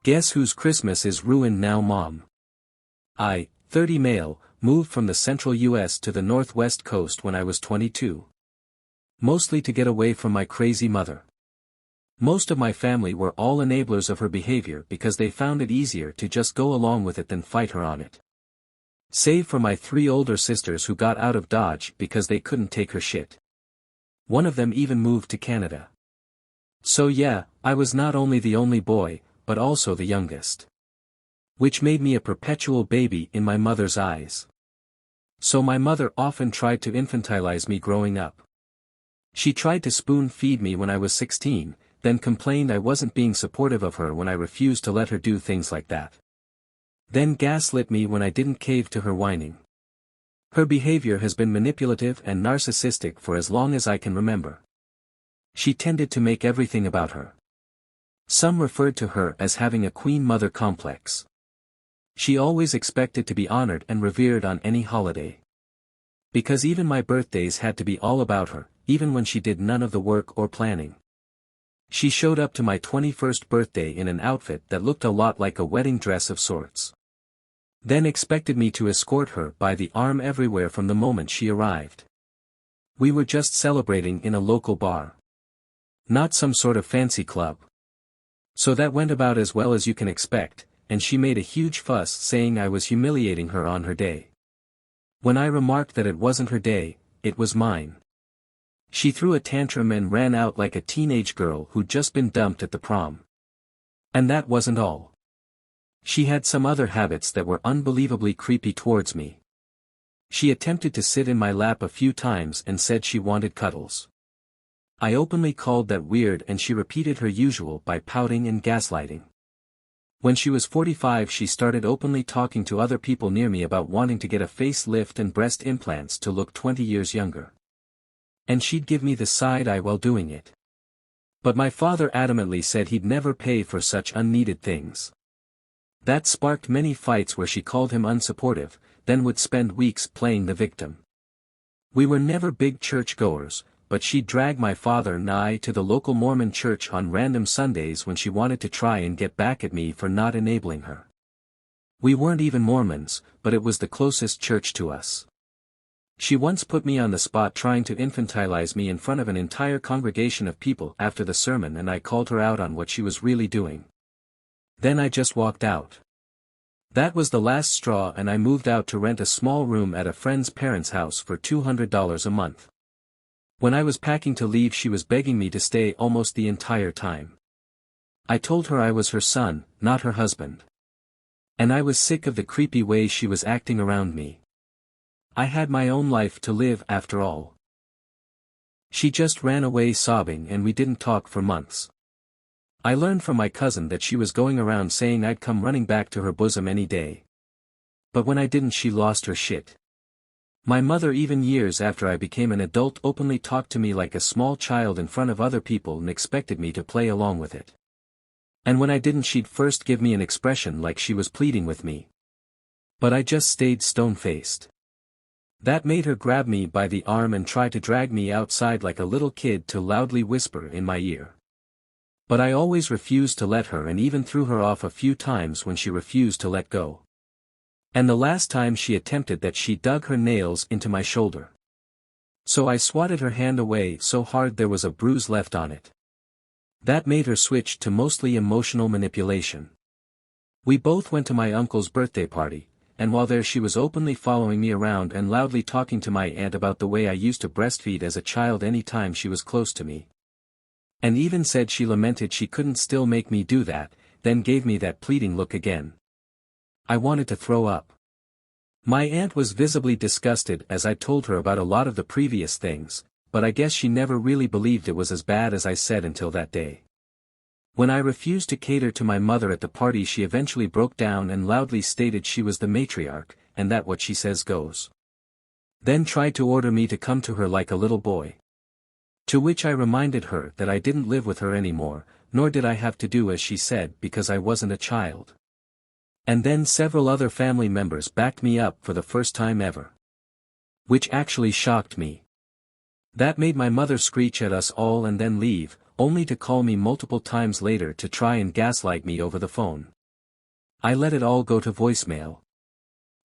Guess whose Christmas is ruined now, Mom? I, 30 male, moved from the central US to the northwest coast when I was 22. Mostly to get away from my crazy mother. Most of my family were all enablers of her behavior because they found it easier to just go along with it than fight her on it. Save for my 3 older sisters who got out of Dodge because they couldn't take her shit. One of them even moved to Canada. So yeah, I was not only the only boy, but also the youngest. Which made me a perpetual baby in my mother's eyes. So my mother often tried to infantilize me growing up. She tried to spoon-feed me when I was 16, then complained I wasn't being supportive of her when I refused to let her do things like that. Then gaslit me when I didn't cave to her whining. Her behavior has been manipulative and narcissistic for as long as I can remember. She tended to make everything about her. Some referred to her as having a queen mother complex. She always expected to be honored and revered on any holiday. Because even my birthdays had to be all about her, even when she did none of the work or planning. She showed up to my 21st birthday in an outfit that looked a lot like a wedding dress of sorts. Then expected me to escort her by the arm everywhere from the moment she arrived. We were just celebrating in a local bar. Not some sort of fancy club. So that went about as well as you can expect, and she made a huge fuss saying I was humiliating her on her day. When I remarked that it wasn't her day, it was mine. She threw a tantrum and ran out like a teenage girl who'd just been dumped at the prom. And that wasn't all. She had some other habits that were unbelievably creepy towards me. She attempted to sit in my lap a few times and said she wanted cuddles. I openly called that weird and she repeated her usual by pouting and gaslighting. When she was 45 she started openly talking to other people near me about wanting to get a facelift and breast implants to look 20 years younger. And she'd give me the side eye while doing it. But my father adamantly said he'd never pay for such unneeded things. That sparked many fights where she called him unsupportive, then would spend weeks playing the victim. We were never big churchgoers, but she'd drag my father and I to the local Mormon church on random Sundays when she wanted to try and get back at me for not enabling her. We weren't even Mormons, but it was the closest church to us. She once put me on the spot trying to infantilize me in front of an entire congregation of people after the sermon and I called her out on what she was really doing. Then I just walked out. That was the last straw and I moved out to rent a small room at a friend's parents' house for $200 a month. When I was packing to leave she was begging me to stay almost the entire time. I told her I was her son, not her husband. And I was sick of the creepy way she was acting around me. I had my own life to live after all. She just ran away sobbing and we didn't talk for months. I learned from my cousin that she was going around saying I'd come running back to her bosom any day. But when I didn't she lost her shit. My mother even years after I became an adult openly talked to me like a small child in front of other people and expected me to play along with it. And when I didn't she'd first give me an expression like she was pleading with me. But I just stayed stone-faced. That made her grab me by the arm and try to drag me outside like a little kid to loudly whisper in my ear. But I always refused to let her and even threw her off a few times when she refused to let go. And the last time she attempted that she dug her nails into my shoulder. So I swatted her hand away so hard there was a bruise left on it. That made her switch to mostly emotional manipulation. We both went to my uncle's birthday party, and while there she was openly following me around and loudly talking to my aunt about the way I used to breastfeed as a child any time she was close to me. And even said she lamented she couldn't still make me do that, then gave me that pleading look again. I wanted to throw up. My aunt was visibly disgusted as I told her about a lot of the previous things, but I guess she never really believed it was as bad as I said until that day. When I refused to cater to my mother at the party she eventually broke down and loudly stated she was the matriarch, and that what she says goes. Then tried to order me to come to her like a little boy. To which I reminded her that I didn't live with her anymore, nor did I have to do as she said because I wasn't a child. And then several other family members backed me up for the first time ever. Which actually shocked me. That made my mother screech at us all and then leave, only to call me multiple times later to try and gaslight me over the phone. I let it all go to voicemail.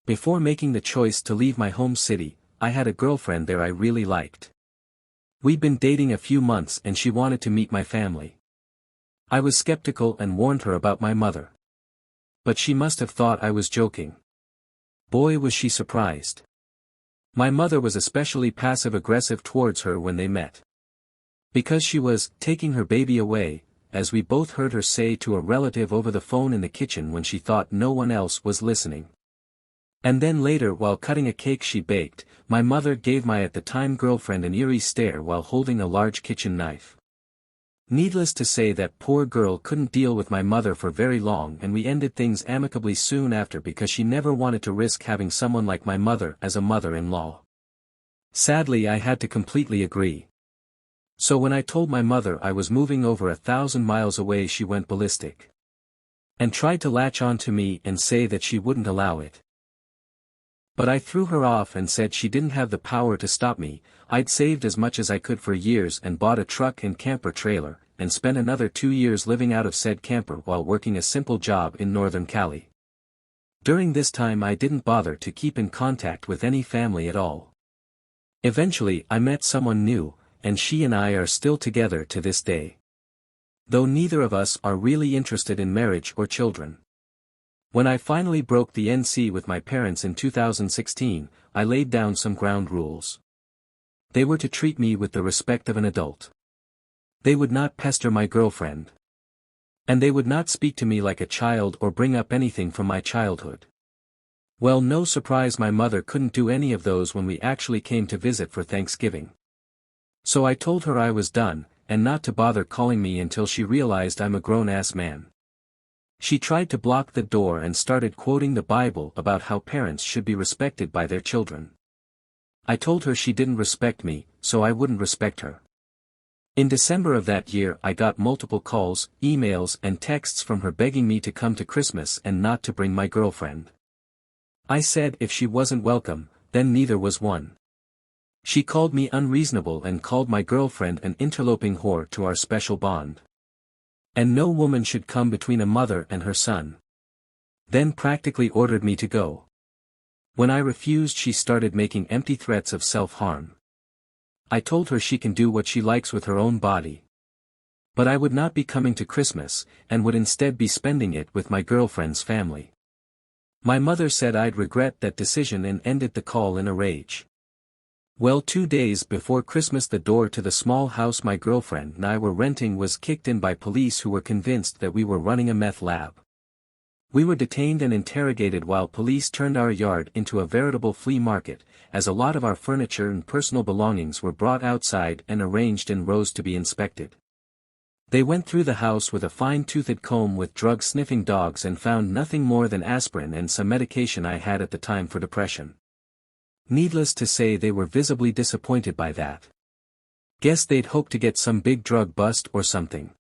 Before making the choice to leave my home city, I had a girlfriend there I really liked. We'd been dating a few months and she wanted to meet my family. I was skeptical and warned her about my mother. But she must have thought I was joking. Boy, was she surprised. My mother was especially passive-aggressive towards her when they met. Because she was taking her baby away, as we both heard her say to a relative over the phone in the kitchen when she thought no one else was listening. And then later, while cutting a cake she baked, my mother gave my at-the-time girlfriend an eerie stare while holding a large kitchen knife. Needless to say, that poor girl couldn't deal with my mother for very long, and we ended things amicably soon after because she never wanted to risk having someone like my mother as a mother-in-law. Sadly, I had to completely agree. So when I told my mother I was moving over 1,000 miles away, she went ballistic. And tried to latch on to me and say that she wouldn't allow it. But I threw her off and said she didn't have the power to stop me. I'd saved as much as I could for years and bought a truck and camper trailer, and spent another 2 years living out of said camper while working a simple job in Northern Cali. During this time I didn't bother to keep in contact with any family at all. Eventually I met someone new, and she and I are still together to this day. Though neither of us are really interested in marriage or children. When I finally broke the NC with my parents in 2016, I laid down some ground rules. They were to treat me with the respect of an adult. They would not pester my girlfriend. And they would not speak to me like a child or bring up anything from my childhood. Well, no surprise, my mother couldn't do any of those when we actually came to visit for Thanksgiving. So I told her I was done, and not to bother calling me until she realized I'm a grown-ass man. She tried to block the door and started quoting the Bible about how parents should be respected by their children. I told her she didn't respect me, so I wouldn't respect her. In December of that year I got multiple calls, emails and texts from her begging me to come to Christmas and not to bring my girlfriend. I said if she wasn't welcome, then neither was one. She called me unreasonable and called my girlfriend an interloping whore to our special bond. And no woman should come between a mother and her son. Then practically ordered me to go. When I refused, she started making empty threats of self-harm. I told her she can do what she likes with her own body. But I would not be coming to Christmas, and would instead be spending it with my girlfriend's family. My mother said I'd regret that decision and ended the call in a rage. Well, 2 days before Christmas, the door to the small house my girlfriend and I were renting was kicked in by police who were convinced that we were running a meth lab. We were detained and interrogated while police turned our yard into a veritable flea market, as a lot of our furniture and personal belongings were brought outside and arranged in rows to be inspected. They went through the house with a fine-toothed comb with drug-sniffing dogs and found nothing more than aspirin and some medication I had at the time for depression. Needless to say, they were visibly disappointed by that. Guess they'd hoped to get some big drug bust or something.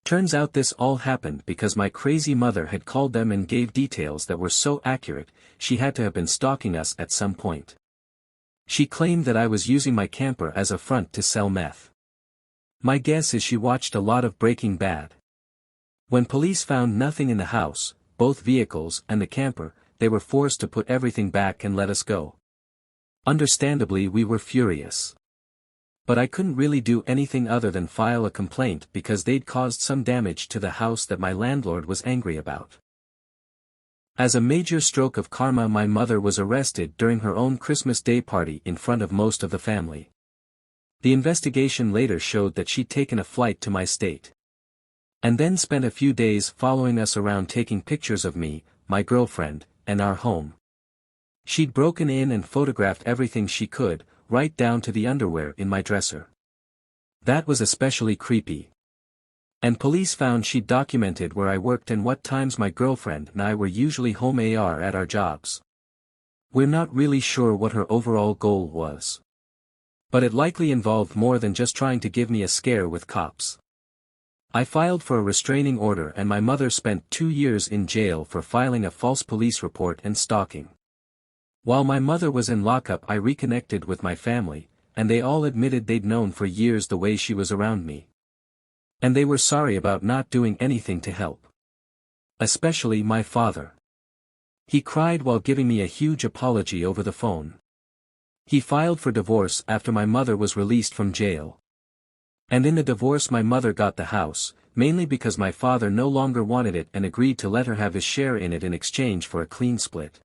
Turns out this all happened because my crazy mother had called them and gave details that were so accurate, she had to have been stalking us at some point. She claimed that I was using my camper as a front to sell meth. My guess is she watched a lot of Breaking Bad. When police found nothing in the house, both vehicles and the camper, they were forced to put everything back and let us go. Understandably, we were furious. But I couldn't really do anything other than file a complaint because they'd caused some damage to the house that my landlord was angry about. As a major stroke of karma, my mother was arrested during her own Christmas Day party in front of most of the family. The investigation later showed that she'd taken a flight to my state. And then spent a few days following us around taking pictures of me, my girlfriend, and our home. She'd broken in and photographed everything she could, right down to the underwear in my dresser. That was especially creepy. And police found she'd documented where I worked and what times my girlfriend and I were usually home at our jobs. We're not really sure what her overall goal was. But it likely involved more than just trying to give me a scare with cops. I filed for a restraining order and my mother spent 2 years in jail for filing a false police report and stalking. While my mother was in lockup, I reconnected with my family, and they all admitted they'd known for years the way she was around me. And they were sorry about not doing anything to help. Especially my father. He cried while giving me a huge apology over the phone. He filed for divorce after my mother was released from jail. And in the divorce my mother got the house, mainly because my father no longer wanted it and agreed to let her have his share in it in exchange for a clean split.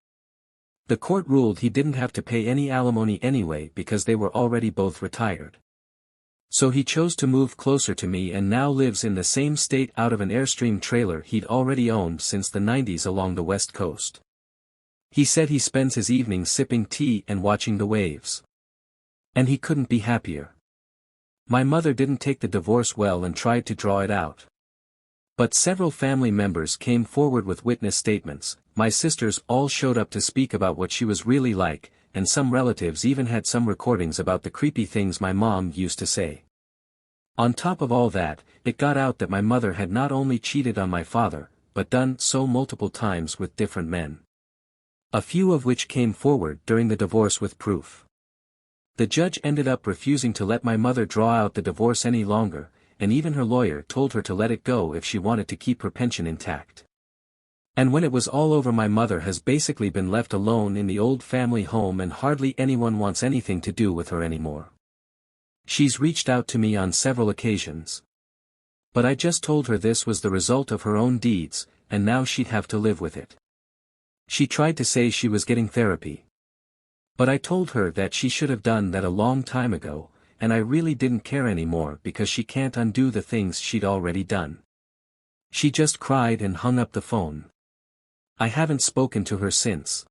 The court ruled he didn't have to pay any alimony anyway because they were already both retired. So he chose to move closer to me and now lives in the same state out of an Airstream trailer he'd already owned since the 90s along the West Coast. He said he spends his evenings sipping tea and watching the waves. And he couldn't be happier. My mother didn't take the divorce well and tried to draw it out. But several family members came forward with witness statements, my sisters all showed up to speak about what she was really like, and some relatives even had some recordings about the creepy things my mom used to say. On top of all that, it got out that my mother had not only cheated on my father, but done so multiple times with different men. A few of which came forward during the divorce with proof. The judge ended up refusing to let my mother draw out the divorce any longer, and even her lawyer told her to let it go if she wanted to keep her pension intact. And when it was all over, my mother has basically been left alone in the old family home and hardly anyone wants anything to do with her anymore. She's reached out to me on several occasions. But I just told her this was the result of her own deeds, and now she'd have to live with it. She tried to say she was getting therapy. But I told her that she should have done that a long time ago, and I really didn't care anymore because she can't undo the things she'd already done. She just cried and hung up the phone. I haven't spoken to her since.